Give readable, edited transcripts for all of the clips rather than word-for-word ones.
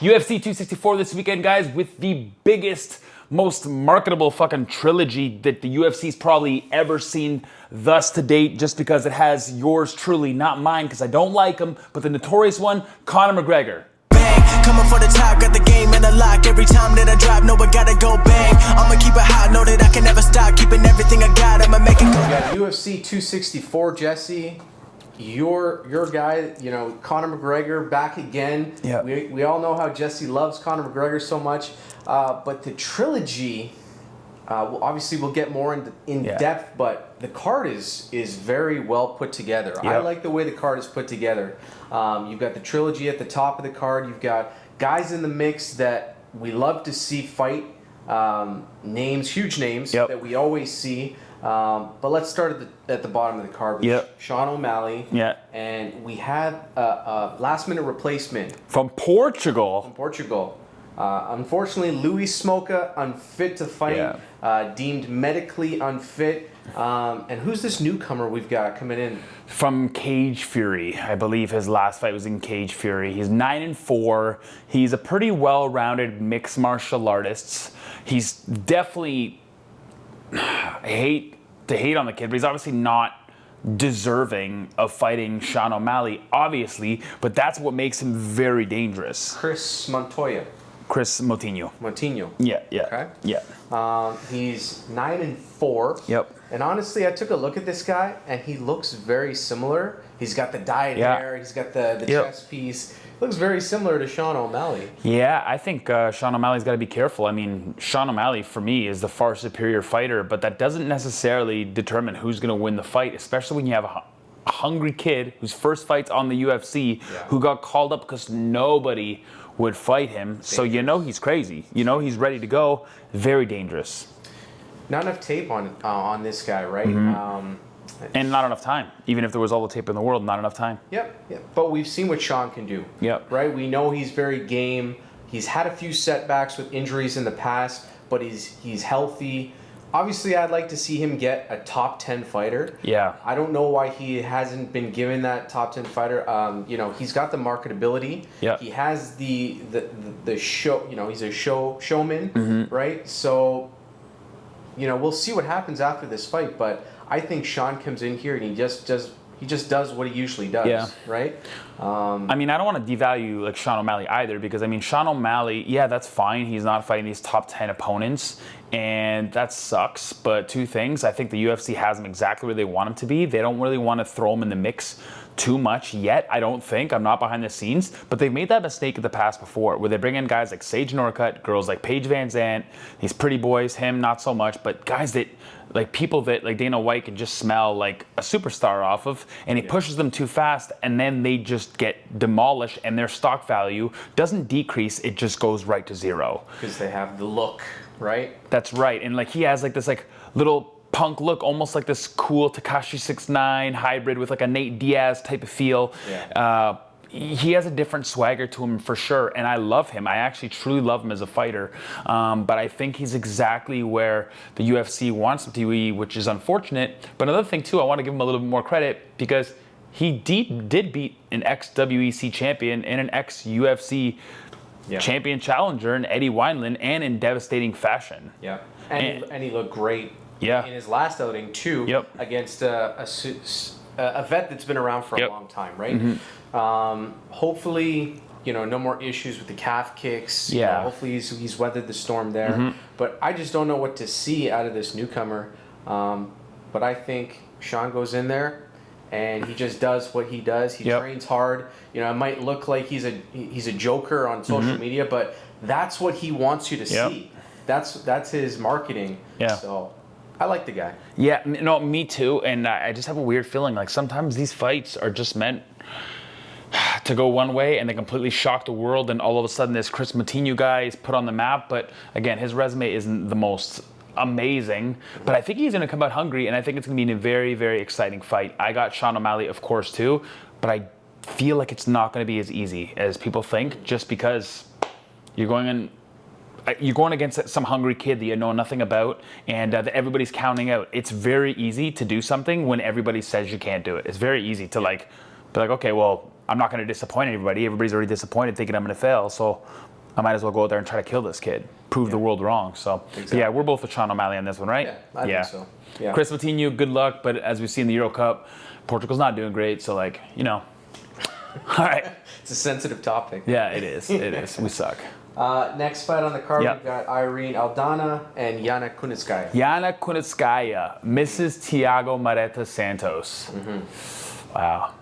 UFC 264 this weekend, guys, with the biggest, most marketable fucking trilogy that the UFC's probably ever seen thus to date, just because it has yours truly, not mine, because I don't like him, but the notorious one, Conor McGregor. Coming for the top, got the game in the lock. Every time that I drop, no, I gotta go bang. I'ma keep it hot, know that I can never stop. Keeping everything I got, I'ma make it go. We got UFC 264, Jesse. Your guy, you know, Conor McGregor back again. Yeah. We all know how Jesse loves Conor McGregor so much. But the trilogy, obviously we'll get more in depth, but the card is very well put together. Yep. I like the way the card is put together. You've got the trilogy at the top of the card. You've got guys in the mix that we love to see fight. Names, huge names that we always see. But let's start at the bottom of the card with Sean O'Malley. Yeah. And we have a last-minute replacement. From Portugal. Unfortunately, Luis Smoka, unfit to fight, deemed medically unfit. And who's this newcomer we've got coming in? From Cage Fury. I believe his last fight was in Cage Fury. He's 9-4. He's a pretty well-rounded mixed martial artist. He's definitely... I hate to hate on the kid, but he's obviously not deserving of fighting Sean O'Malley, obviously, but that's what makes him very dangerous. Chris Moutinho. Yeah. Okay. Yeah. He's 9-4. Yep. And honestly, I took a look at this guy, and he looks very similar. He's got the dyed hair. He's got the chest piece. Looks very similar to Sean O'Malley. Yeah, I think Sean O'Malley's got to be careful. I mean, Sean O'Malley, for me, is the far superior fighter, but that doesn't necessarily determine who's going to win the fight, especially when you have a hungry kid whose first fight's on the UFC, who got called up because nobody would fight him. So you know he's crazy. You know he's ready to go. Very dangerous. Not enough tape on this guy, right? And not enough time. Even if there was all the tape in the world, not enough time. Yep. But we've seen what Sean can do. Yep. Right? We know he's very game. He's had a few setbacks with injuries in the past, but he's healthy. Obviously, I'd like to see him get a top 10 fighter. Yeah. I don't know why he hasn't been given that top 10 fighter. He's got the marketability. Yeah. He has the show. He's a showman, right? So, we'll see what happens after this fight. But I think Sean comes in here and he just does what he usually does, right? I mean, I don't want to devalue like Sean O'Malley either, because I mean, Sean O'Malley, that's fine. He's not fighting these top 10 opponents, and that sucks. But two things, I think the UFC has him exactly where they want him to be. They don't really want to throw him in the mix too much yet, I don't think. I'm not behind the scenes, but they've made that mistake in the past before, where they bring in guys like Sage Norcutt, girls like Paige Van Zandt, these pretty boys, him not so much, but guys that, like people that like Dana White can just smell like a superstar off of, and he pushes them too fast, and then they just get demolished, and their stock value doesn't decrease, it just goes right to zero. Because they have the look, right? That's right, and like he has like this like little punk look, almost like this cool Tekashi 6ix9ine hybrid with like a Nate Diaz type of feel. He has a different swagger to him for sure, and I love him. I actually truly love him as a fighter, but I think he's exactly where the UFC wants him to be, which is unfortunate. But another thing too, I want to give him a little bit more credit, because he did beat an ex-WEC champion and an ex-UFC champion challenger in Eddie Wineland, and in devastating fashion. Yeah, and he looked great. Yeah. In his last outing too, against a vet that's been around for a long time, right? Hopefully, no more issues with the calf kicks. Hopefully he's weathered the storm there. But I just don't know what to see out of this newcomer. But I think Sean goes in there and he just does what he does. He trains hard. It might look like he's a joker on social media, but that's what he wants you to see. That's his marketing. So I like the guy. Yeah, no, me too. And I just have a weird feeling like sometimes these fights are just meant to go one way, and they completely shock the world, and all of a sudden this Chris Moutinho guy is put on the map. But again, his resume isn't the most amazing, but I think he's going to come out hungry, and I think it's going to be a very, very exciting fight. I got Sean O'Malley, of course, too, but I feel like it's not going to be as easy as people think, just because you're going against some hungry kid that you know nothing about, and that everybody's counting out. It's very easy to do something when everybody says you can't do it. It's very easy to be like, okay, well, I'm not going to disappoint everybody. Everybody's already disappointed thinking I'm going to fail. So I might as well go out there and try to kill this kid, prove the world wrong. So yeah, we're both with Sean O'Malley on this one, right? Yeah, I think so. Yeah. Chris Coutinho, good luck. But as we see in the Euro Cup, Portugal's not doing great. So like, you know, all right. It's a sensitive topic. Yeah, it is. It is. We suck. Next fight on the card, we've got Irene Aldana and Yana Kunitskaya. Yana Kunitskaya, Mrs. Thiago Mareta Santos. Wow.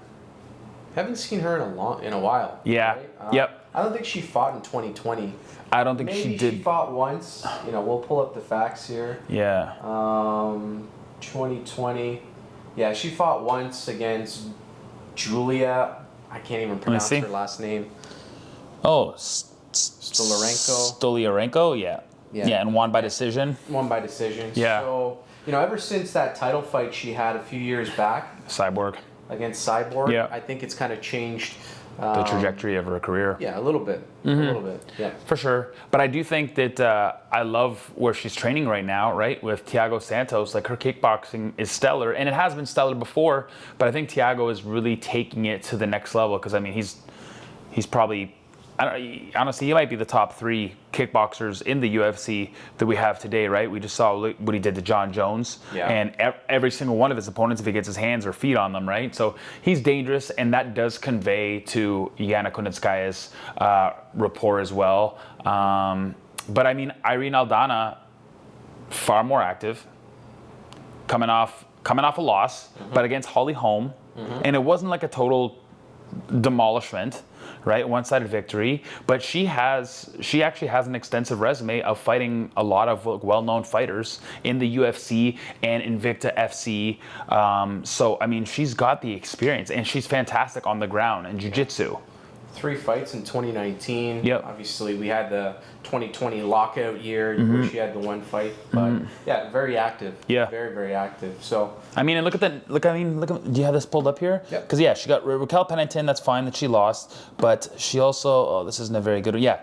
Haven't seen her in a while. Yeah. Right? I don't think she fought in 2020. I don't think she did. She fought once. You know, we'll pull up the facts here. Yeah. 2020. Yeah, she fought once against Julia. I can't even pronounce her last name. Oh, Stoliarenko. Yeah, and won by decision. Won by decision. Yeah. So, you know, ever since that title fight she had a few years back. Cyborg. Against Cyborg. Yeah. I think it's kind of changed. The trajectory of her career. Yeah, a little bit. A little bit, yeah. For sure. But I do think that I love where she's training right now, right? With Thiago Santos. Like, her kickboxing is stellar. And it has been stellar before. But I think Thiago is really taking it to the next level. Because, I mean, he's probably... honestly, he might be the top 3 kickboxers in the UFC that we have today, right? We just saw what he did to John Jones. Yeah. And every single one of his opponents, if he gets his hands or feet on them, right? So he's dangerous, and that does convey to Yana Kunitskaya's rapport as well. But, I mean, Irene Aldana, far more active, coming off a loss, but against Holly Holm. And it wasn't like a total demolishment, right? One-sided victory, but she actually has an extensive resume of fighting a lot of well-known fighters in the UFC and Invicta FC. So I mean, she's got the experience, and she's fantastic on the ground in jiu-jitsu. 3 fights in 2019. Yep. Obviously, we had the 2020 lockout year where she had the 1 fight, but yeah, very active. Yeah, very, very active. So I mean, and look at. Do you have this pulled up here? Yeah. Because she got Raquel Pennington. That's fine that she lost, but she also. Oh, this isn't a very good one. Yeah,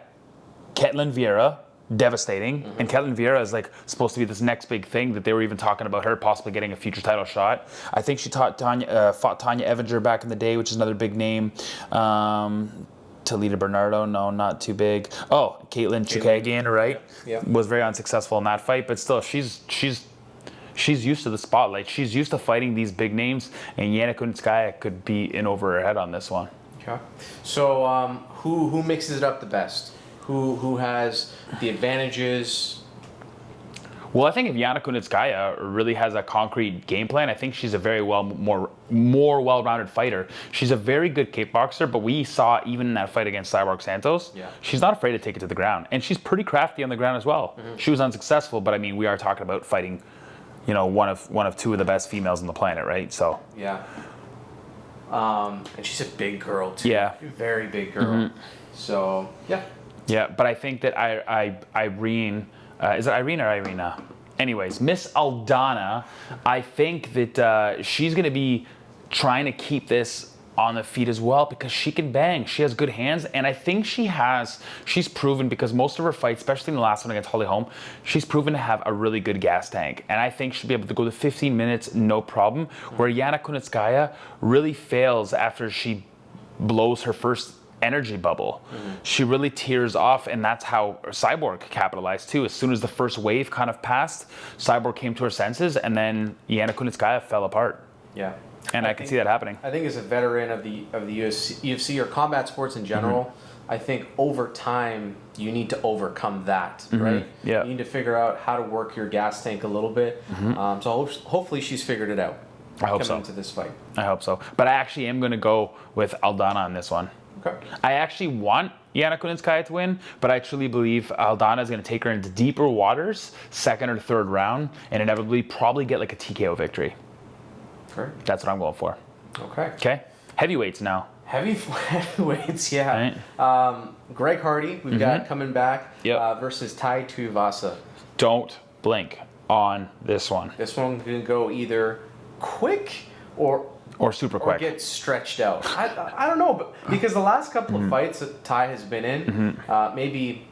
Ketlin Vieira. Devastating. And Ketlin Vieira is like supposed to be this next big thing that they were even talking about her possibly getting a future title shot. I think she fought Tanya Evinger back in the day, which is another big name. Talita Bernardo, no, not too big. Oh, Caitlin Chukagian, right? Yeah. Was very unsuccessful in that fight, but still, she's used to the spotlight. She's used to fighting these big names, and Yana Kunitskaya could be in over her head on this one. Okay. So who mixes it up the best? Who has the advantages? Well, I think if Yana Kunitskaya really has a concrete game plan, I think she's a very more well-rounded fighter. She's a very good kickboxer, but we saw even in that fight against Cyborg Santos, she's not afraid to take it to the ground, and she's pretty crafty on the ground as well. She was unsuccessful, but I mean, we are talking about fighting, you know, one of 2 of the best females on the planet, right? So yeah. And she's a big girl too. Yeah. Very big girl. So yeah. Yeah, but I think that Irene, is it Irene or Irina? Anyways, Miss Aldana, I think that she's going to be trying to keep this on the feet as well because she can bang. She has good hands, and I think she's proven, because most of her fights, especially in the last one against Holly Holm, she's proven to have a really good gas tank. And I think she'll be able to go to 15 minutes, no problem, where Yana Kunitskaya really fails after she blows her first energy bubble. She really tears off, and that's how Cyborg capitalized too. As soon as the first wave kind of passed, Cyborg came to her senses, and then Yana Kunitskaya fell apart. Yeah. And I can see that happening. I think as a veteran of the UFC or combat sports in general, I think over time you need to overcome that, right? Yeah. You need to figure out how to work your gas tank a little bit. So hopefully she's figured it out. I hope so. Coming into this fight. I hope so. But I actually am going to go with Aldana on this one. Okay. I actually want Yana Kunitskaya to win, but I truly believe Aldana is going to take her into deeper waters, 2nd or 3rd round, and inevitably probably get like a TKO victory. Okay. That's what I'm going for. Okay. Okay. Heavyweights now. Heavyweights, yeah. Right. Greg Hardy, we've got coming back versus Tai Tuivasa. Don't blink on this one. This one can go either quick or super quick. Or get stretched out. I don't know, but because the last couple of fights that Ty has been in, maybe,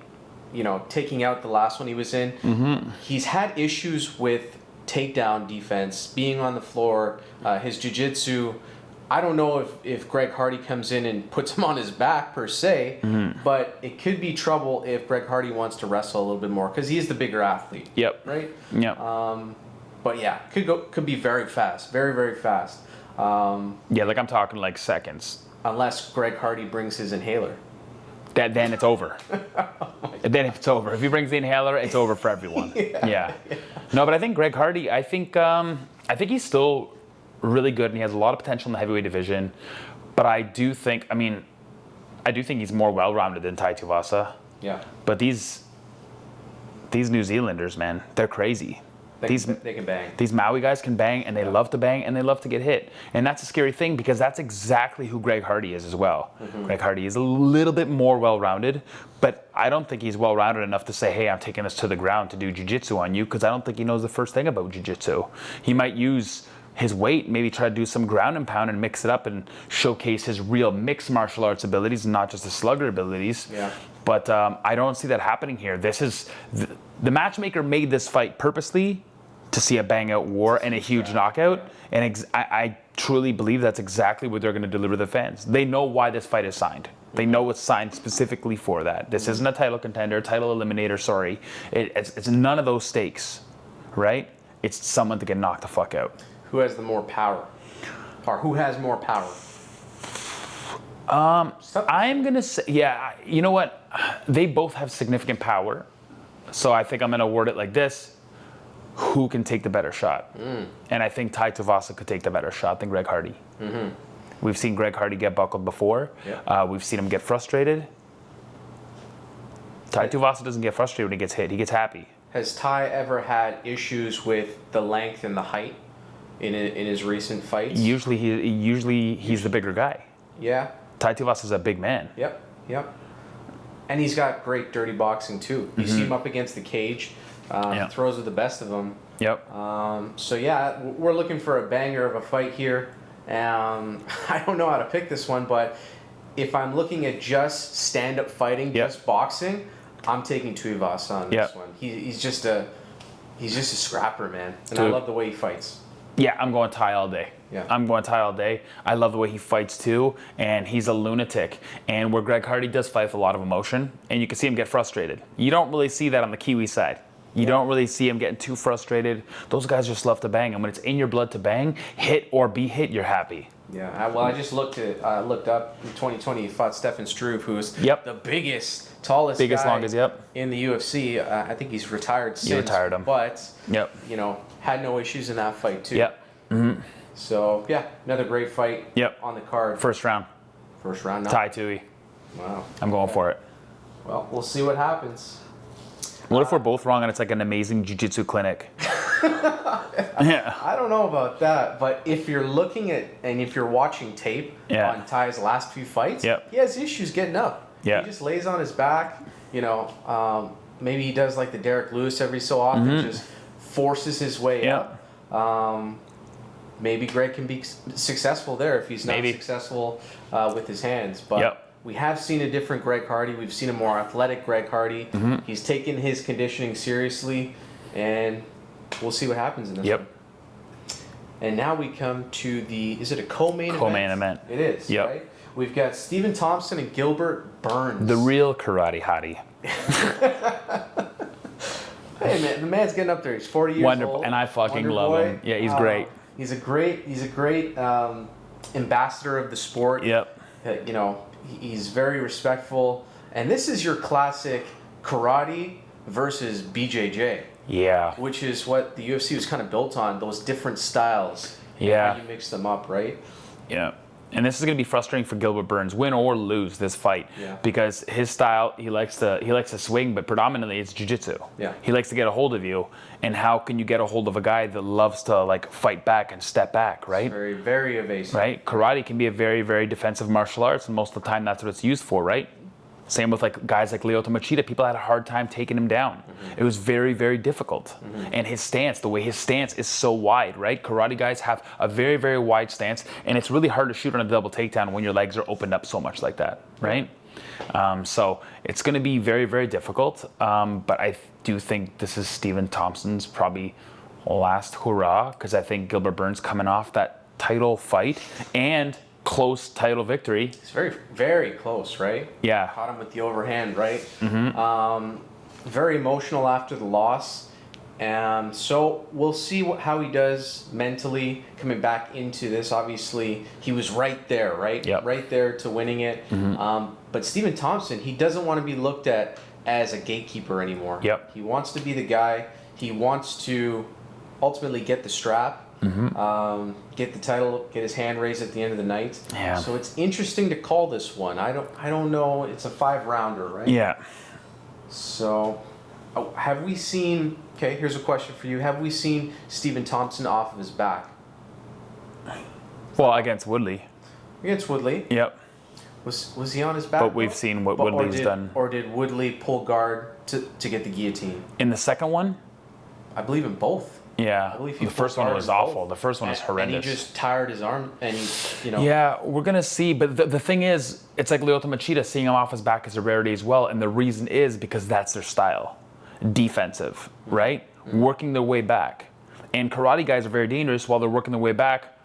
you know, taking out the last one he was in, he's had issues with takedown defense, being on the floor. His jiu-jitsu I don't know if Greg Hardy comes in and puts him on his back per se, but it could be trouble if Greg Hardy wants to wrestle a little bit more because he is the bigger athlete. Yep. Right. Yep. But yeah, could be very fast, very very fast. Yeah, like I'm talking like seconds. Unless Greg Hardy brings his inhaler. Then it's over. Then it's over. If he brings the inhaler, it's over for everyone. Yeah. No, but I think Greg Hardy. I think he's still really good, and he has a lot of potential in the heavyweight division. But I do think he's more well-rounded than Tai Tuivasa. Yeah. But these New Zealanders, man, they're crazy. They can bang. These Maui guys can bang, and they love to bang, and they love to get hit. And that's a scary thing because that's exactly who Greg Hardy is as well. Greg Hardy is a little bit more well-rounded, but I don't think he's well-rounded enough to say, hey, I'm taking this to the ground to do jiu-jitsu on you, because I don't think he knows the first thing about jiu-jitsu. He might use his weight, maybe try to do some ground and pound and mix it up and showcase his real mixed martial arts abilities, not just the slugger abilities. Yeah. But I don't see that happening here. This is the matchmaker made this fight purposely to see a bang-out war and a huge knockout. And I truly believe that's exactly what they're going to deliver to the fans. They know why this fight is signed. They know it's signed specifically for that. This isn't a title contender, title eliminator, sorry. It's none of those stakes, right? It's someone to get knocked the fuck out. Who has the more power? Or who has more power? I'm going to say, yeah, you know what? They both have significant power. So I think I'm going to word it like this. Who can take the better shot? And I think Tai Tuivasa could take the better shot than Greg Hardy. We've seen Greg Hardy get buckled before. Yeah. We've seen him get frustrated. Tai Tuivasa doesn't get frustrated when he gets hit. He gets happy. Has Tai ever had issues with the length and the height in his recent fights? Usually he's the bigger guy. Yeah. Tai Tuivasa is a big man. Yep. And he's got great dirty boxing too. You see him up against the cage. Throws with the best of them. Yep. So yeah, we're looking for a banger of a fight here. I don't know how to pick this one, but if I'm looking at just stand-up fighting, just boxing, I'm taking Tuivasa on this one. He's just a scrapper, man, and I love the way he fights. Yeah, I'm going Tai all day. Yeah. I'm going Tai all day. I love the way he fights too, and he's a lunatic. And where Greg Hardy does fight with a lot of emotion, and you can see him get frustrated. You don't really see that on the Kiwi side. You don't really see him getting too frustrated. Those guys just love to bang, and when it's in your blood to bang, hit or be hit, you're happy. Yeah, well, I just looked up in 2020. He fought Stefan Struve, who's the biggest, tallest guy longest, in the UFC. I think he's retired since. You retired him. But, had no issues in that fight, too. Yep. Mm-hmm. So, yeah, another great fight on the card. First round. No. Tai Tui. Wow. I'm going for it. Well, we'll see what happens. What if we're both wrong and it's like an amazing jiu-jitsu clinic? I don't know about that, but if you're looking at and if you're watching tape on Tai's last few fights, he has issues getting up. He just lays on his back. Maybe he does like the Derek Lewis every so often, just forces his way up. Maybe Greg can be successful there if he's not successful with his hands. But we have seen a different Greg Hardy. We've seen a more athletic Greg Hardy. He's taken his conditioning seriously, and we'll see what happens in this one. And now we come to is it a co-main event? Co-main event. It is, right? We've got Stephen Thompson and Gilbert Burns. The real karate hottie. Hey, man, the man's getting up there. He's 40 years old. And I fucking love him. Yeah, he's great. He's a great ambassador of the sport. He's very respectful. And this is your classic karate versus BJJ. Yeah. Which is what the UFC was kind of built on, those different styles. Yeah. How you mix them up, right? Yeah. And this is going to be frustrating for Gilbert Burns, win or lose this fight, because his style, he likes to swing, but predominantly it's jiu-jitsu. Yeah. He likes to get a hold of you, and how can you get a hold of a guy that loves to like fight back and step back, right? It's very, very evasive. Right. Karate can be a very, very defensive martial arts, and most of the time that's what it's used for, right? Same with like guys like Lyoto Machida. People had a hard time taking him down. It was very, very difficult. And his stance, the way his stance is so wide, right? Karate guys have a very, very wide stance, and it's really hard to shoot on a double takedown when your legs are opened up so much like that, right? So it's going to be very, very difficult. But I do think this is Stephen Thompson's probably last hurrah, because I think Gilbert Burns coming off that title fight and close title victory. It's very, very close, right? Yeah. Caught him with the overhand, right? Very emotional after the loss. So we'll see how he does mentally coming back into this. Obviously, he was right there, right? Yep. Right there to winning it. But Stephen Thompson, he doesn't want to be looked at as a gatekeeper anymore. Yep. He wants to be the guy. He wants to ultimately get the strap, get the title, get his hand raised at the end of the night. Yeah. So it's interesting to call this one. I don't know. It's a 5-rounder, right? Yeah. So, have we seen? Okay, here's a question for you. Have we seen Stephen Thompson off of his back Well, against Woodley. against Woodley? Yep. Was he on his back? But we've seen what Woodley's done. Or did Woodley pull guard to get the guillotine? In the second one? I believe in both. Yeah. I believe he The first one pulled was guard in awful. both. The first one was horrendous. And he just tired his arm, and he, Yeah, we're going to see. But the thing is, it's like Lyoto Machida, seeing him off his back is a rarity as well. And the reason is because that's their style. Defensive, right? Working their way back. And karate guys are very dangerous while they're working their way back,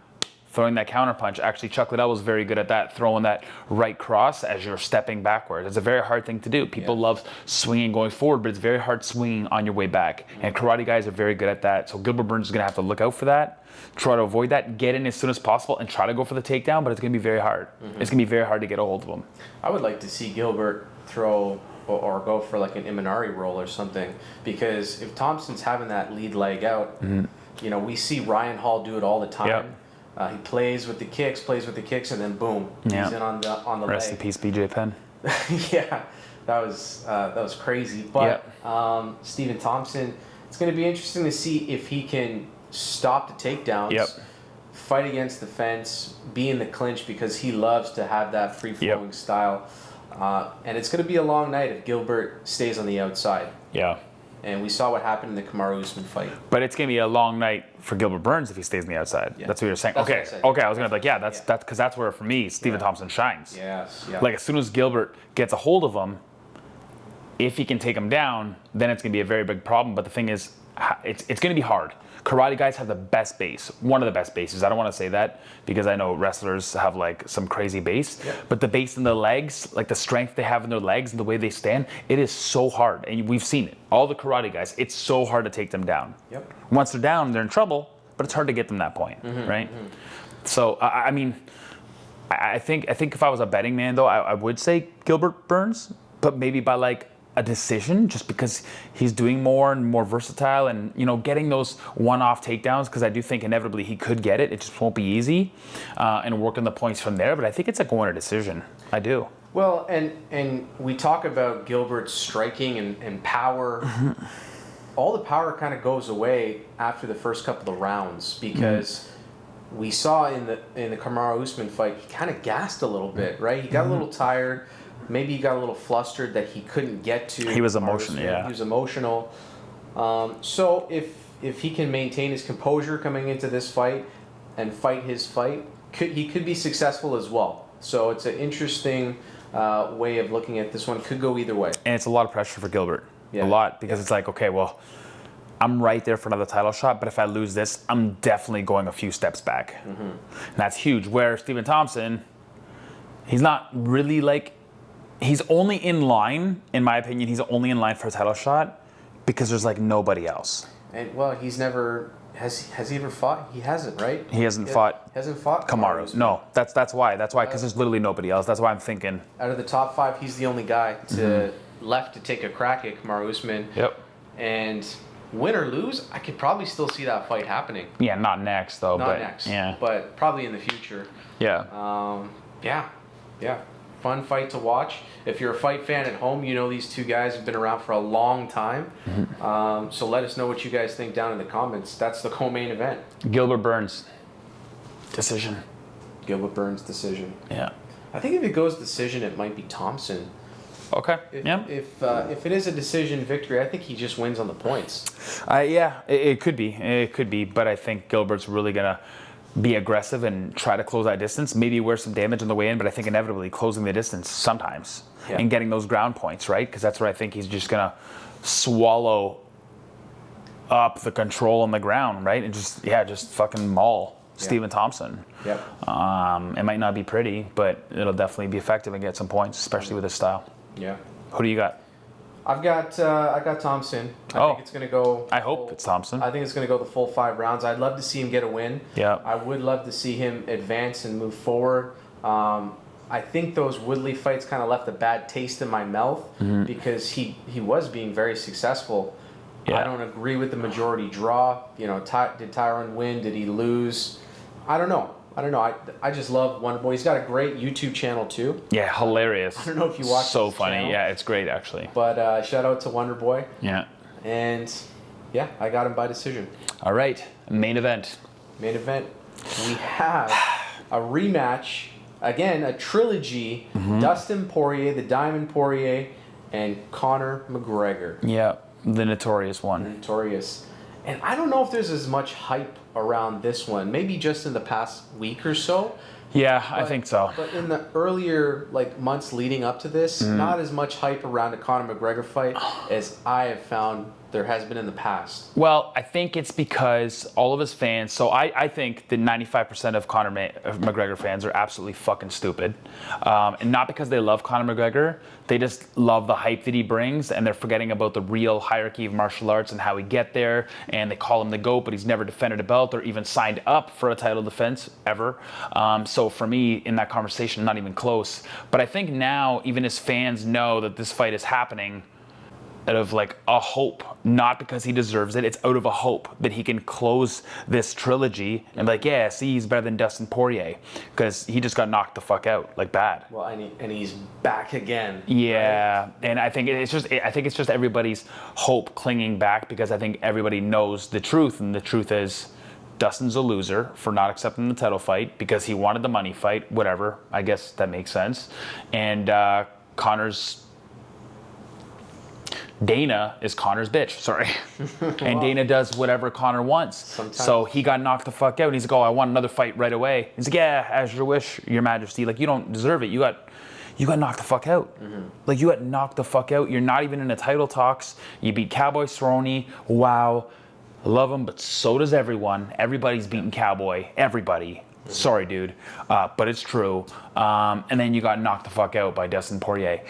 throwing that counter punch. Actually, Chuck Liddell was very good at that, throwing that right cross as you're stepping backwards. It's a very hard thing to do. People love swinging going forward, but it's very hard swinging on your way back. And karate guys are very good at that. So Gilbert Burns is going to have to look out for that, try to avoid that, get in as soon as possible, and try to go for the takedown, but it's going to be very hard. It's going to be very hard to get a hold of him. I would like to see Gilbert throw or go for like an Imanari roll or something, because if Thompson's having that lead leg out, we see Ryan Hall do it all the time. He plays with the kicks, and then boom, he's in on the Rest leg. in peace, BJ Penn. Yeah, that was crazy. But Stephen Thompson, it's going to be interesting to see if he can stop the takedowns, fight against the fence, be in the clinch, because he loves to have that free-flowing style. And it's going to be a long night if Gilbert stays on the outside. Yeah. And we saw what happened in the Kamaru Usman fight. But it's going to be a long night for Gilbert Burns if he stays on the outside. Yeah. That's what you're saying. That's okay. what I said. Okay. I was going to be like, that's because that's where, for me, Stephen Thompson shines. Yes. Yeah. Like, as soon as Gilbert gets a hold of him, if he can take him down, then it's going to be a very big problem. But the thing is, it's going to be hard. Karate guys have the best base, one of the best bases. I don't want to say that because I know wrestlers have like some crazy base, but the base in the legs, like the strength they have in their legs and the way they stand, it is so hard. And we've seen it. All the karate guys, it's so hard to take them down. Yep. Once they're down, they're in trouble, but it's hard to get them that point, right? So, I mean, I think if I was a betting man, though, I would say Gilbert Burns, but maybe by like a decision, just because he's doing more and more versatile and, getting those one-off takedowns, because I do think inevitably he could get it. It just won't be easy, and working the points from there. But I think it's a go-winner decision. I do. Well, and we talk about Gilbert's striking and power. All the power kind of goes away after the first couple of rounds, because we saw in the Kamaru Usman fight, he kind of gassed a little bit, right? He got a little tired. Maybe he got a little flustered that he couldn't get to. He was emotional, He was emotional. So if he can maintain his composure coming into this fight and fight his fight, he could be successful as well. So it's an interesting way of looking at this one. Could go either way. And it's a lot of pressure for Gilbert. A lot, because it's like, okay, well, I'm right there for another title shot, but if I lose this, I'm definitely going a few steps back. And that's huge. Where Stephen Thompson, he's not really like, he's only in line, in my opinion, he's only in line for a title shot because there's like nobody else. And well, he's never has he ever fought? He hasn't, right? He hasn't fought Kamaru. No, that's why because there's literally nobody else. That's why I'm thinking. Out of the top 5, he's the only guy left to take a crack at Kamaru Usman. Yep. And win or lose, I could probably still see that fight happening. Yeah, not next though. Not next. Yeah. But probably in the future. Yeah. Yeah. Fun fight to watch. If you're a fight fan at home, these two guys have been around for a long time. So let us know what you guys think down in the comments. That's the co-main event. Gilbert Burns decision. Gilbert Burns decision. Yeah. I think if it goes decision, it might be Thompson. Okay. If it is a decision victory, I think he just wins on the points. It could be. It could be. But I think Gilbert's really gonna be aggressive and try to close that distance. Maybe wear some damage on the way in, but I think inevitably closing the distance sometimes and getting those ground points, right? Because that's where I think he's just gonna swallow up the control on the ground, right? And just fucking maul. Stephen Thompson. Yep. It might not be pretty, but it'll definitely be effective and get some points, especially with his style. Yeah. Who do you got? I got Thompson. I think it's going to go. I hope it's Thompson. I think it's going to go the full 5 rounds. I'd love to see him get a win. Yeah. I would love to see him advance and move forward. I think those Woodley fights kind of left a bad taste in my mouth because he was being very successful. Yeah. I don't agree with the majority draw. You know, did Tyron win? Did he lose? I don't know. I just love Wonderboy. He's got a great YouTube channel too. Yeah, hilarious. I don't know if you watch. So funny. Channel, yeah, it's great actually. But shout out to Wonderboy. Yeah. And yeah, I got him by decision. All right, main event. Main event. We have a rematch. Again, a trilogy. Dustin Poirier, the Diamond Poirier, and Conor McGregor. Yeah, the notorious one. Notorious. And I don't know if there's as much hype around this one. Maybe just in the past week or so. Yeah, I think so. But in the earlier months leading up to this, not as much hype around a Conor McGregor fight as I have found there has been in the past. Well, I think it's because all of his fans, so I think that 95% of Conor McGregor fans are absolutely fucking stupid. And not because they love Conor McGregor, they just love the hype that he brings, and they're forgetting about the real hierarchy of martial arts and how he get there, and they call him the GOAT, but he's never defended a belt or even signed up for a title defense ever. So for me, in that conversation, not even close. But I think now, even his fans know that this fight is happening out of a hope, not because he deserves it. It's out of a hope that he can close this trilogy and be like, yeah, see, he's better than Dustin Poirier, because he just got knocked the fuck out, bad. Well, and he's back again. Yeah, right? And I think it's just everybody's hope clinging back, because I think everybody knows the truth, and the truth is Dustin's a loser for not accepting the title fight because he wanted the money fight. Whatever, I guess that makes sense. And Dana is Conor's bitch, sorry. And Dana does whatever Conor wants. Sometimes. So he got knocked the fuck out. And he's like, oh, I want another fight right away. He's like, yeah, as your wish, your majesty. You don't deserve it. You got knocked the fuck out. You got knocked the fuck out. You're not even in the title talks. You beat Cowboy Cerrone. Wow. I love him, but so does everyone. Everybody's beating Cowboy. Everybody. Sorry, dude, but it's true. And then you got knocked the fuck out by Dustin Poirier.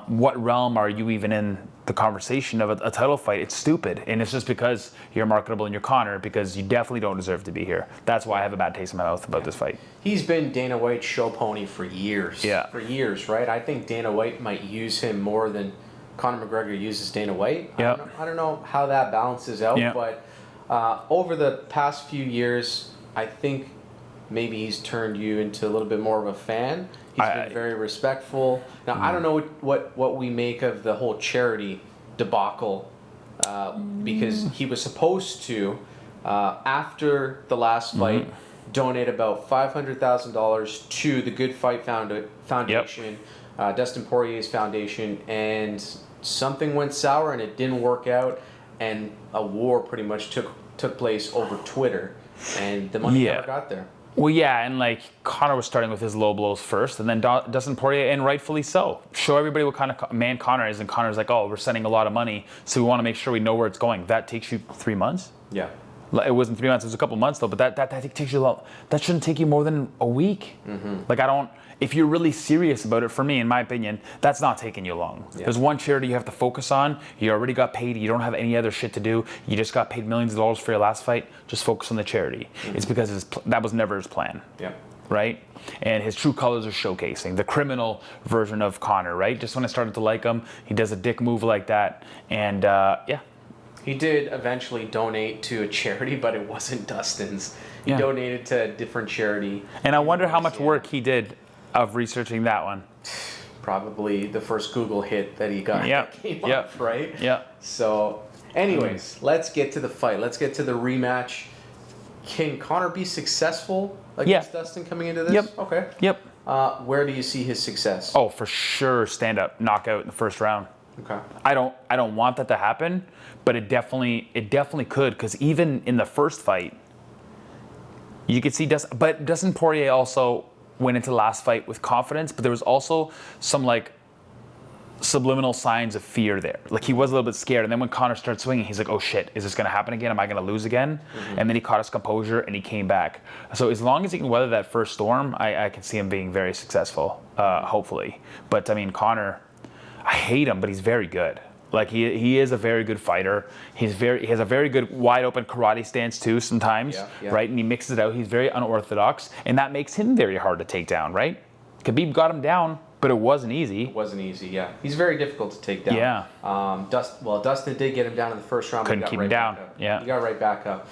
What realm are you even in the conversation of a title fight? It's stupid, and it's just because you're marketable and you're Conor, because you definitely don't deserve to be here. That's why I have a bad taste in my mouth about this fight. He's been Dana White's show pony for years. Yeah. For years, right? I think Dana White might use him more than Conor McGregor uses Dana White. Yeah. I don't know how that balances out, Yeah. but over the past few years, I think maybe he's turned you into a little bit more of a fan. He's been very respectful. Now, I don't know what we make of the whole charity debacle, because he was supposed to, after the last fight, donate about $500,000 to the Good Fight Foundation, Dustin Poirier's foundation, and something went sour and it didn't work out, and a war pretty much took place over Twitter, and the money never got there. Well, yeah, and Conor was starting with his low blows first, and then Dustin Poirier, and rightfully so. Show everybody what kind of man Conor is, and Conor's like, oh, we're sending a lot of money, so we want to make sure we know where it's going. That takes you 3 months? Yeah. It wasn't 3 months, it was a couple months though, but that takes you a lot. That shouldn't take you more than a week. If you're really serious about it, for me, in my opinion, that's not taking you long. Yeah. There's one charity you have to focus on. You already got paid. You don't have any other shit to do. You just got paid millions of dollars for your last fight. Just focus on the charity. It's because that was never his plan. Yeah. Right? And his true colors are showcasing. The criminal version of Conor, right? Just when I started to like him, he does a dick move like that. And yeah. He did eventually donate to a charity, but it wasn't Dustin's. He donated to a different charity. And I wonder how much work he did of researching that one. Probably the first Google hit that he got came up, right? Yeah. So, anyways, let's get to the fight. Let's get to the rematch. Can Conor be successful against Dustin coming into this? Yep. Okay. Yep. Where do you see his success? Oh, for sure, stand-up knockout in the first round. Okay. I don't want that to happen, but it definitely could, because even in the first fight, you could see Dustin Poirier also went into the last fight with confidence, but there was also some subliminal signs of fear there. Like he was a little bit scared, and then when Conor started swinging, he's like, "Oh shit, is this going to happen again? Am I going to lose again?" And then he caught his composure and he came back. So as long as he can weather that first storm, I can see him being very successful, hopefully. But I mean, Conor, I hate him, but he's very good. Like he is a very good fighter. He has a very good wide open karate stance too sometimes, right? And he mixes it out. He's very unorthodox, and that makes him very hard to take down, right? Khabib got him down, but it wasn't easy. It wasn't easy, yeah. He's very difficult to take down. Yeah. Dustin did get him down in the first round. Couldn't keep him down. Yeah. He got right back up.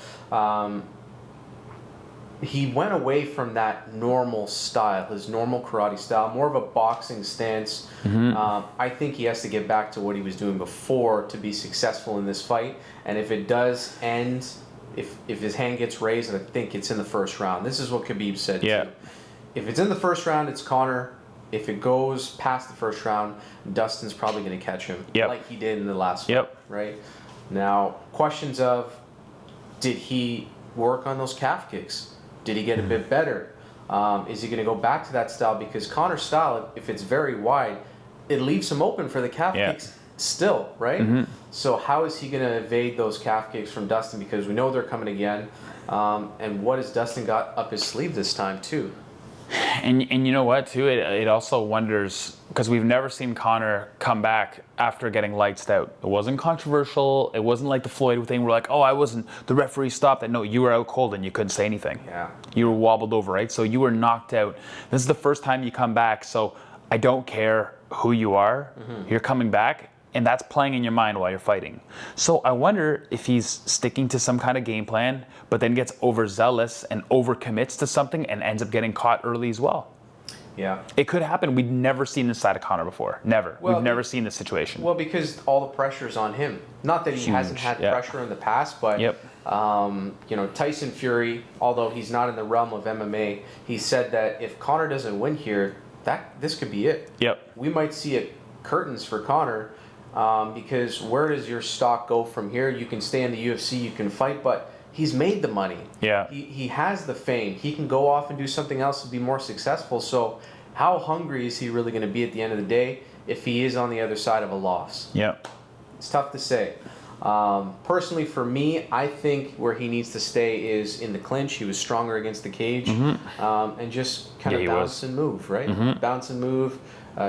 He went away from that normal style, his normal karate style, more of a boxing stance. I think he has to get back to what he was doing before to be successful in this fight. And if it does end, if his hand gets raised, I think it's in the first round. This is what Khabib said too. If it's in the first round, it's Conor. If it goes past the first round, Dustin's probably going to catch him, like he did in the last fight, right? Now, questions of, did he work on those calf kicks? Did he get a bit better? Is he going to go back to that style? Because Conor's style, if it's very wide, it leaves him open for the calf kicks still, right? So how is he going to evade those calf kicks from Dustin? Because we know they're coming again. And what has Dustin got up his sleeve this time, too? And you know what, too? It also wonders, because we've never seen Conor come back after getting lights out. It wasn't controversial. It wasn't like the Floyd thing where like, oh, I wasn't, the referee stopped. And no, you were out cold and you couldn't say anything. Yeah. You were wobbled over, right? So you were knocked out. This is the first time you come back. So I don't care who you are. You're coming back. And that's playing in your mind while you're fighting. So I wonder if he's sticking to some kind of game plan, but then gets overzealous and overcommits to something and ends up getting caught early as well. Yeah. It could happen. We've never seen this side of Conor before. Never. Well, We've never seen this situation. Well, because all the pressure's on him. Not that he hasn't had pressure in the past, but you know, Tyson Fury, although he's not in the realm of MMA, he said that if Conor doesn't win here, this could be it. We might see it curtains for Conor. Because where does your stock go from here? You can stay in the UFC, you can fight, but he's made the money. He has the fame. He can go off and do something else to be more successful. So how hungry is he really going to be at the end of the day if he is on the other side of a loss? It's tough to say. Personally, for me, I think where he needs to stay is in the clinch. He was stronger against the cage. And just kind of bounce and move, right? Bounce and move.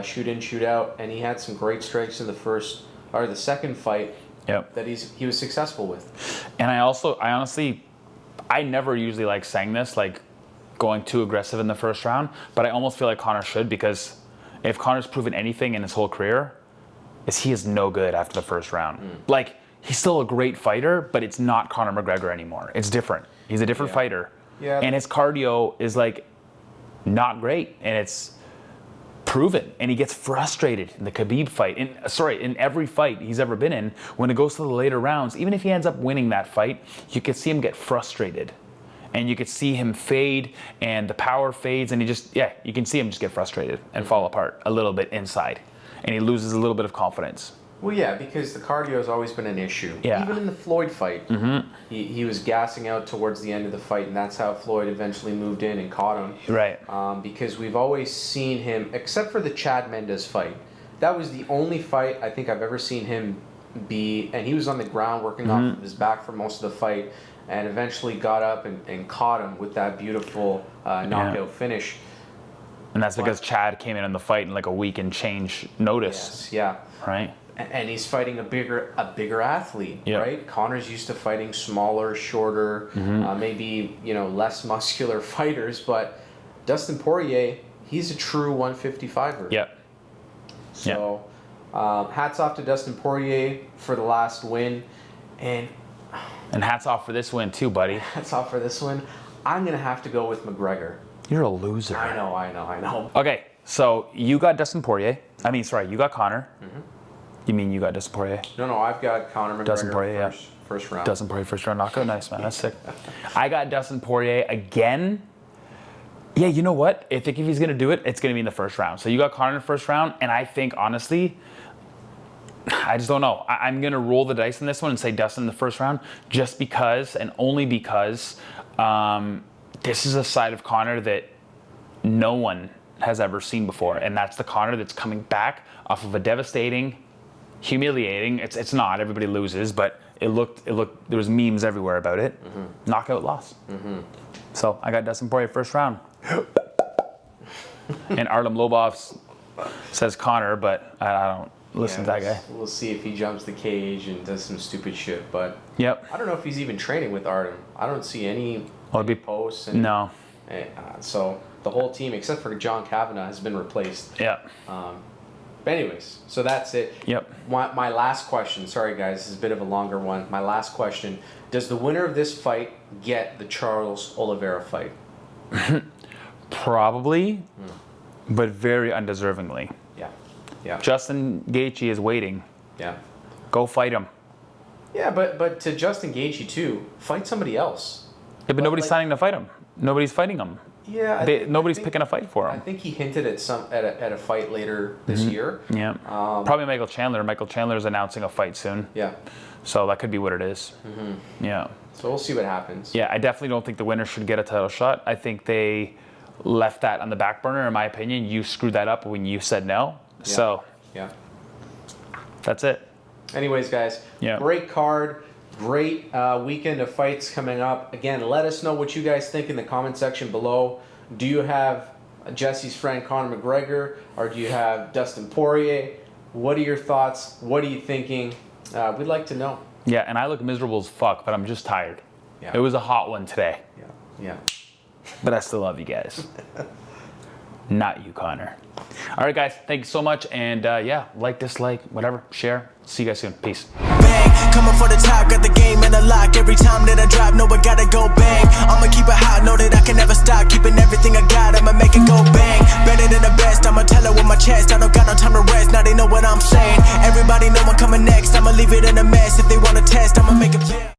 Shoot in, shoot out, and he had some great strikes in the second fight that he was successful with. And I honestly, I never usually like saying this, like going too aggressive in the first round, but I almost feel like Conor should, because if Conor's proven anything in his whole career, is he is no good after the first round. Like, he's still a great fighter, but it's not Conor McGregor anymore. It's different. He's a different fighter. And his cardio is like not great, and it's proven, and he gets frustrated in the Khabib fight. In every fight he's ever been in, when it goes to the later rounds, even if he ends up winning that fight, you could see him get frustrated, and you could see him fade, and the power fades, and you can see him just get frustrated and fall apart a little bit inside, and he loses a little bit of confidence. Well, yeah, because the cardio has always been an issue. Even in the Floyd fight, he was gassing out towards the end of the fight, and that's how Floyd eventually moved in and caught him. Because we've always seen him, except for the Chad Mendes fight, that was the only fight I think I've ever seen him be, and he was on the ground working off of his back for most of the fight, and eventually got up and caught him with that beautiful knockout finish. And that's because Chad came in the fight in like a week and change notice. Right? And he's fighting a bigger athlete, right? Conor's used to fighting smaller, shorter, maybe less muscular fighters. But Dustin Poirier, he's a true 155er. So hats off to Dustin Poirier for the last win, and hats off for this win too, buddy. Hats off for this win. I'm gonna have to go with McGregor. You're a loser. I know. Okay, so you got Dustin Poirier. You got Conor. You mean you got Dustin Poirier? No, I've got Conor McGregor. Dustin Poirier, first round. Dustin Poirier, first round knockout. Nice, man. That's sick. I got Dustin Poirier again. Yeah, you know what? I think if he's going to do it, it's going to be in the first round. So you got Conor in the first round, and I think, honestly, I just don't know. I'm going to roll the dice in this one and say Dustin in the first round, just because, and only because, this is a side of Conor that no one has ever seen before. And that's the Conor that's coming back off of a devastating, humiliating, it's not, everybody loses, but it looked, there was memes everywhere about it. Knockout loss. So I got Dustin Poirier first round. And Artem Lobov says Conor, but I don't listen to that guy. We'll see if he jumps the cage and does some stupid shit, but yep. I don't know if he's even training with Artem. I don't see any posts. And, no. So the whole team, except for John Kavanagh, has been replaced. Yeah. But anyways, so that's it. Yep. My last question, sorry guys, this is a bit of a longer one. My last question, does the winner of this fight get the Charles Oliveira fight? Probably, but very undeservingly. Yeah. Yeah. Justin Gaethje is waiting. Yeah. Go fight him. Yeah, but to Justin Gaethje too, fight somebody else. Yeah, but nobody's signing to fight him. Nobody's fighting him. Yeah, nobody's picking a fight for him. I think he hinted at a fight later this year. Yeah, probably Michael Chandler. Michael Chandler's announcing a fight soon. Yeah, so that could be what it is. Yeah. So we'll see what happens. Yeah, I definitely don't think the winner should get a title shot. I think they left that on the back burner. In my opinion, you screwed that up when you said no. Yeah. So yeah, that's it. Anyways, guys, great card. Great weekend of fights coming up. Again, let us know what you guys think in the comment section below. Do you have Jesse's friend Conor McGregor, or do you have Dustin Poirier? What are your thoughts? What are you thinking? We'd like to know. Yeah, and I look miserable as fuck, but I'm just tired. Yeah. It was a hot one today. Yeah. But I still love you guys. Not you, Conor. All right, guys. Thank you so much. And yeah, like, dislike, whatever. Share. See you guys soon. Peace. Bang, coming for the top, got the game in the lock. Every time that I drop, no, I gotta go bang. I'ma